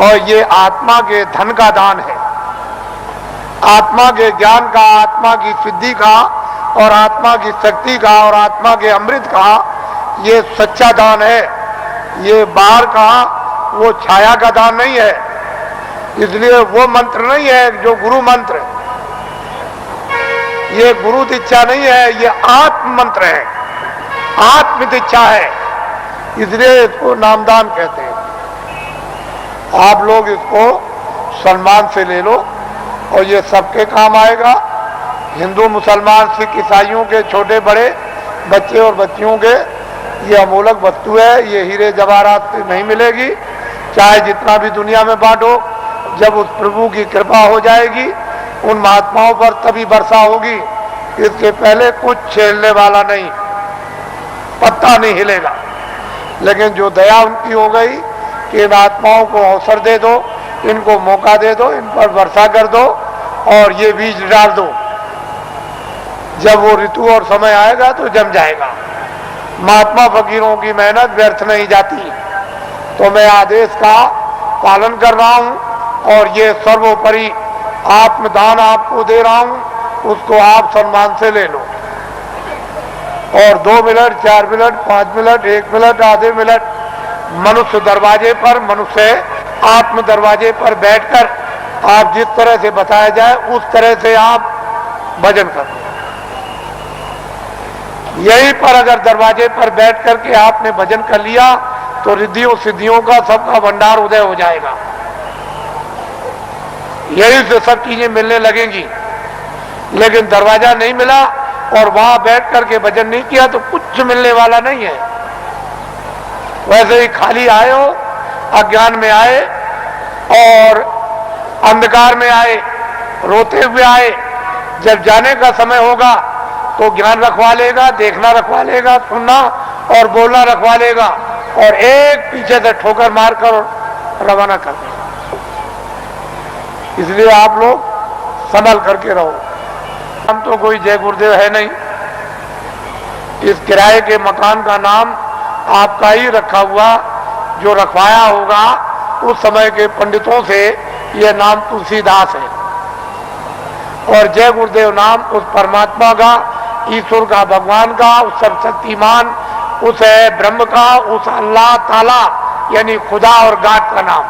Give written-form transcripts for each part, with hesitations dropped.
और ये आत्मा के धन का दान है, आत्मा के ज्ञान का, आत्मा की सिद्धि का और आत्मा की शक्ति का और आत्मा के अमृत का ये सच्चा दान है। ये बाहर का वो छाया का दान नहीं है। इसलिए वो मंत्र नहीं है जो गुरु मंत्र, ये गुरु दीक्षा नहीं है, ये आत्म मंत्र है, आत्म दीक्षा है। इसलिए इसको नामदान कहते हैं। आप लोग इसको सम्मान से ले लो और ये सबके काम आएगा। हिंदू, मुसलमान, सिख, ईसाइयों के, छोटे बड़े, बच्चे और बच्चियों के ये अमूलक वस्तु है। ये हीरे जवाहरात से नहीं मिलेगी, चाहे जितना भी दुनिया में बांटो। जब उस प्रभु की कृपा हो जाएगी उन महात्माओं पर तभी वर्षा होगी। इसके पहले कुछ छेड़ने वाला नहीं, पत्ता नहीं हिलेगा। लेकिन जो दया उनकी हो गई कि इन आत्माओं को अवसर दे दो, इनको मौका दे दो, इन पर वर्षा कर दो और ये बीज डाल दो। जब वो ऋतु और समय आएगा तो जम जाएगा। महात्मा फकीरों की मेहनत व्यर्थ नहीं जाती। तो मैं आदेश का पालन कर रहा हूं और ये सर्वोपरि आत्मदान आपको दे रहा हूं, उसको आप सम्मान से ले लो। और 2 मिनट, 4 मिनट, 5 मिनट, 1 मिनट, आधे मिनट मनुष्य दरवाजे पर, मनुष्य आत्म दरवाजे पर बैठकर आप जिस तरह से बताया जाए उस तरह से आप भजन करो। यहीं पर अगर दरवाजे पर बैठ करके आपने भजन कर लिया तो रिद्धियों सिद्धियों का सबका भंडार उदय हो जाएगा। यहीं से सब चीजें मिलने लगेंगी। लेकिन दरवाजा नहीं मिला और वहां बैठ करके भजन नहीं किया तो कुछ मिलने वाला नहीं है। वैसे ही खाली आए हो, अज्ञान में आए और अंधकार में आए, रोते हुए आए। जब जाने का समय होगा तो ज्ञान रखवा लेगा, देखना रखवा लेगा, सुनना और बोलना रखवा लेगा और एक पीछे से ठोकर मारकर रवाना कर देगा। इसलिए आप लोग संभल करके रहो। हम तो कोई जय गुरुदेव है नहीं। इस किराए के मकान का नाम आपका ही रखा हुआ, जो रखवाया होगा उस समय के पंडितों से, यह नाम तुलसीदास है। और जय गुरुदेव नाम उस परमात्मा का, ईश्वर का, भगवान का, उस सर्वशक्तिमान, उस ब्रह्म का, उस अल्लाह ताला यानी खुदा और गाड का नाम।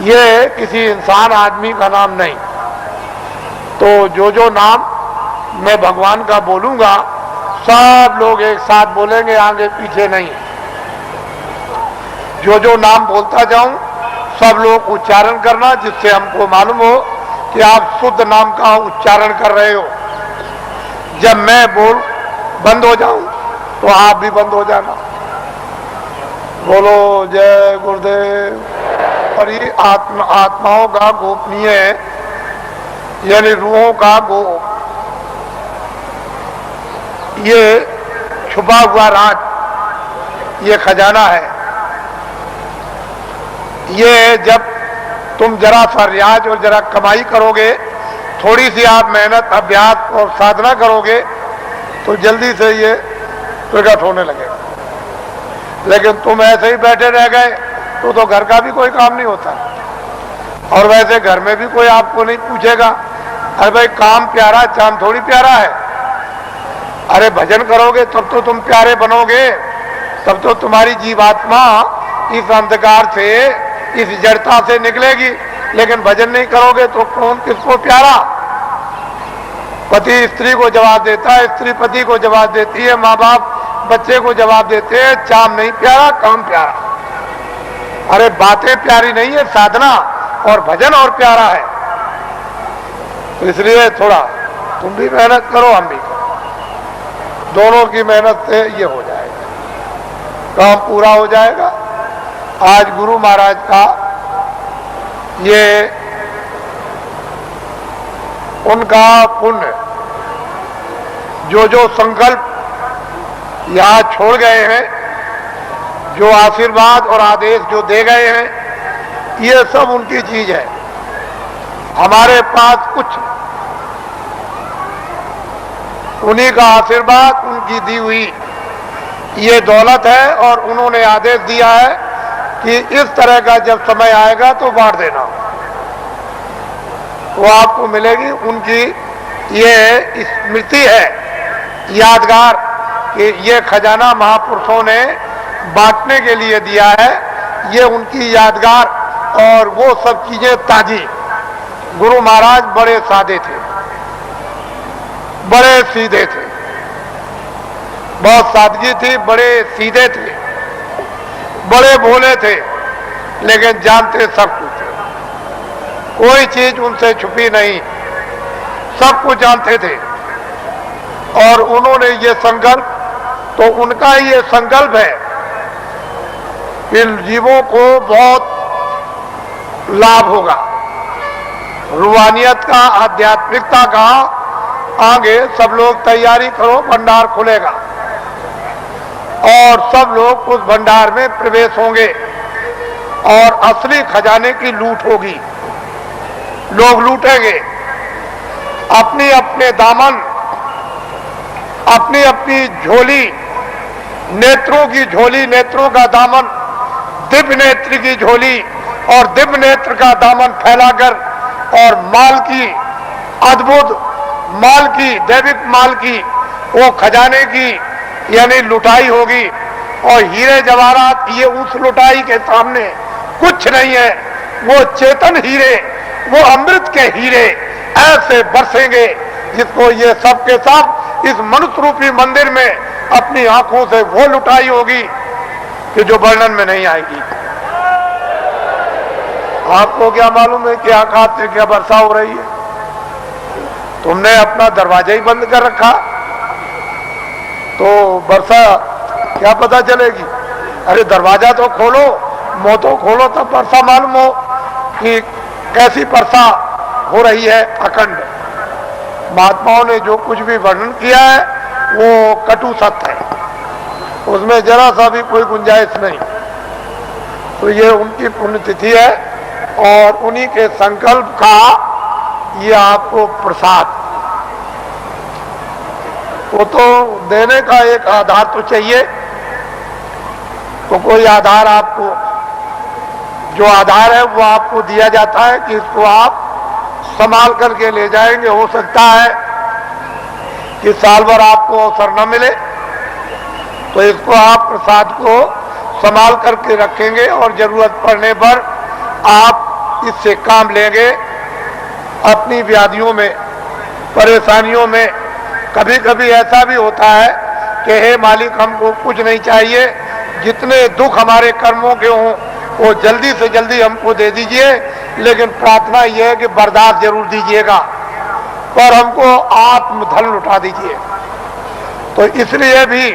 ये किसी इंसान आदमी का नाम नहीं। तो जो नाम मैं भगवान का बोलूंगा सब लोग एक साथ बोलेंगे, आगे पीछे नहीं। जो नाम बोलता जाऊं सब लोग उच्चारण करना, जिससे हमको मालूम हो कि आप शुद्ध नाम का उच्चारण कर रहे हो। जब मैं बोल बंद हो जाऊं तो आप भी बंद हो जाना। बोलो जय गुरुदेव। और ये आत्माओं का गोपनीय यानी रूहों का ये छुपा हुआ राज, ये खजाना है। ये जब तुम जरा सा रियाज और जरा कमाई करोगे, थोड़ी सी आप मेहनत, अभ्यास और साधना करोगे तो जल्दी से ये प्रकट होने लगेगा। लेकिन तुम ऐसे ही बैठे रह गए तो घर का भी कोई काम नहीं होता। और वैसे घर में भी कोई आपको नहीं पूछेगा, अरे भाई काम प्यारा, चांद थोड़ी प्यारा है। अरे भजन करोगे तब तो तुम प्यारे बनोगे, तब तो तुम्हारी जीवात्मा इस अंधकार से, इस जड़ता से निकलेगी। लेकिन भजन नहीं करोगे तो कौन किसको प्यारा? पति स्त्री को जवाब देता है, स्त्री पति को जवाब देती है, माँ बाप बच्चे को जवाब देते हैं। चाम नहीं प्यारा, काम प्यारा। अरे बातें प्यारी नहीं है, साधना और भजन और प्यारा है। तो इसलिए थोड़ा तुम भी मेहनत करो, हम भी करो। दोनों की मेहनत से ये हो जाएगा, काम पूरा हो जाएगा। आज गुरु महाराज का ये उनका पुण्य, जो संकल्प यहाँ छोड़ गए हैं, जो आशीर्वाद और आदेश जो दे गए हैं, ये सब उनकी चीज है। हमारे पास कुछ उन्हीं का आशीर्वाद, उनकी दी हुई ये दौलत है और उन्होंने आदेश दिया है कि इस तरह का जब समय आएगा तो बांट देना, वो आपको मिलेगी। उनकी ये स्मृति है, यादगार, कि ये खजाना महापुरुषों ने बांटने के लिए दिया है, ये उनकी यादगार। और वो सब चीजें ताजी। गुरु महाराज बड़े सादे थे, बड़े सीधे थे, बहुत सादगी थी, बड़े सीधे थे, बड़े भोले थे, लेकिन जानते सब कुछ थे, कोई चीज उनसे छुपी नहीं, सब कुछ जानते थे। और उन्होंने ये संकल्प, तो उनका ये संकल्प है कि जीवों को बहुत लाभ होगा, रूहानियत का, आध्यात्मिकता का। आगे सब लोग तैयारी करो, भंडार खुलेगा और सब लोग उस भंडार में प्रवेश होंगे और असली खजाने की लूट होगी। लोग लूटेंगे अपनी अपने दामन, अपनी अपनी झोली, नेत्रों की झोली, नेत्रों का दामन, दिव्य नेत्र की झोली और दिव्य नेत्र का दामन फैलाकर, और माल की, अद्भुत माल की, दैविक माल की, वो खजाने की यानी लुटाई होगी। और हीरे जवाहरात ये उस लुटाई के सामने कुछ नहीं है। वो चेतन हीरे, वो अमृत के हीरे ऐसे बरसेंगे जिसको ये सब के सब इस मनुष्य रूपी मंदिर में अपनी आंखों से वो लुटाई होगी कि जो वर्णन में नहीं आएगी। आपको क्या मालूम है कि आकाश से क्या वर्षा हो रही है? तुमने अपना दरवाजा ही बंद कर रखा, तो वर्षा क्या पता चलेगी? अरे दरवाजा तो खोलो, मुंह तो खोलो, तब वर्षा मालूम हो कि कैसी वर्षा हो रही है अखंड। महात्माओं ने जो कुछ भी वर्णन किया है वो कटु सत्य है, उसमें जरा सा भी कोई गुंजाइश नहीं। तो ये उनकी पुण्यतिथि है और उन्हीं के संकल्प का ये आपको प्रसाद। वो तो देने का एक आधार तो चाहिए, तो कोई आधार आपको, जो आधार है वो आपको दिया जाता है कि इसको आप संभाल करके ले जाएंगे। हो सकता है कि साल भर आपको अवसर न मिले, तो इसको आप प्रसाद को संभाल करके रखेंगे और जरूरत पड़ने पर आप इससे काम लेंगे। अपनी व्याधियों में, परेशानियों में कभी कभी ऐसा भी होता है कि हे मालिक, हमको कुछ नहीं चाहिए, जितने दुख हमारे कर्मों के हों वो जल्दी से जल्दी हमको दे दीजिए, लेकिन प्रार्थना यह है कि बर्दाश्त जरूर दीजिएगा, पर हमको आत्मधन लुटा दीजिए। तो इसलिए भी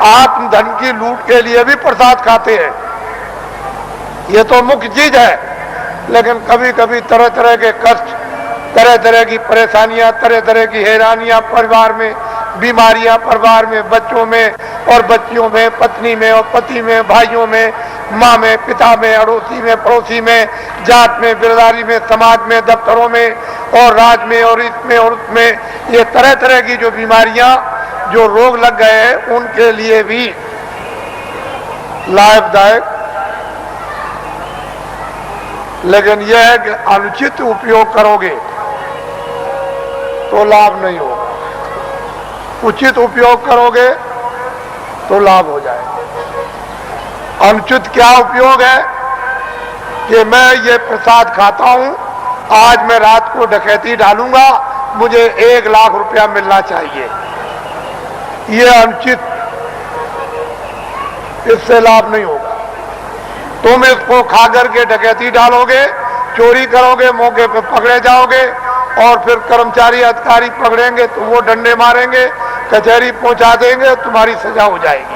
आत्मधन की लूट के लिए भी प्रसाद खाते हैं, ये तो मुख्य चीज है। लेकिन कभी कभी तरह तरह के कष्ट, तरह तरह की परेशानियां, तरह तरह की हैरानियां परिवार में, बीमारियां परिवार में, बच्चों में और बच्चियों में, पत्नी में और पति में, भाइयों में, माँ में, पिता में, अड़ोसी में, पड़ोसी में, जात में, बिरदारी में, समाज में, दफ्तरों में और राज में और इसमें और उसमें, ये तरह तरह की जो बीमारियां, जो रोग लग गए हैं, उनके लिए भी लाभदायक। लेकिन यह है कि अनुचित उपयोग करोगे तो लाभ नहीं होगा, उचित उपयोग करोगे तो लाभ हो जाएगा। अनुचित क्या उपयोग है कि मैं ये प्रसाद खाता हूं, आज मैं रात को डकैती डालूंगा, मुझे 1 लाख रुपया मिलना चाहिए, ये अनुचित, इससे लाभ नहीं होगा। तुम इसको खा करके डकैती डालोगे, चोरी करोगे, मौके पर पकड़े जाओगे और फिर कर्मचारी अधिकारी पकड़ेंगे तो वो डंडे मारेंगे, कचहरी पहुंचा देंगे, तुम्हारी सजा हो जाएगी।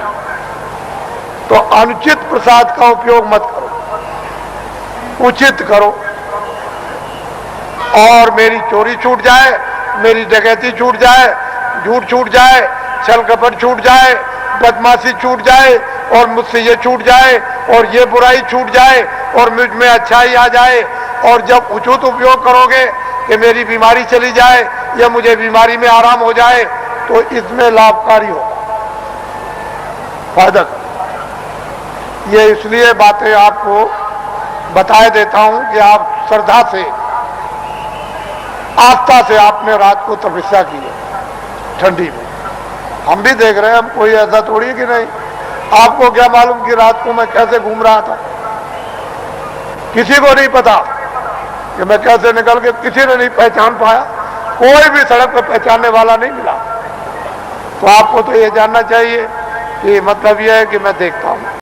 तो अनुचित प्रसाद का उपयोग मत करो, उचित करो। और मेरी चोरी छूट जाए, मेरी डकैती छूट जाए, झूठ छूट जाए, छल कपट छूट जाए, बदमाशी छूट जाए और मुझसे ये छूट जाए और ये बुराई छूट जाए और मुझ में अच्छाई आ जाए। और जब उचित उपयोग करोगे कि मेरी बीमारी चली जाए या मुझे बीमारी में आराम हो जाए, तो इसमें लाभकारी होगा, फायदा। ये इसलिए बातें आपको बताए देता हूं कि आप श्रद्धा से, आस्था से आपने रात को तपस्या की है ठंडी में। हम भी देख रहे हैं, हम कोई ऐसा थोड़ी है कि नहीं। आपको क्या मालूम कि रात को मैं कैसे घूम रहा था? किसी को नहीं पता कि मैं कैसे निकल के, किसी ने नहीं पहचान पाया, कोई भी सड़क पर पहचानने वाला नहीं मिला। तो आपको तो ये जानना चाहिए कि मतलब यह है कि मैं देखता हूं।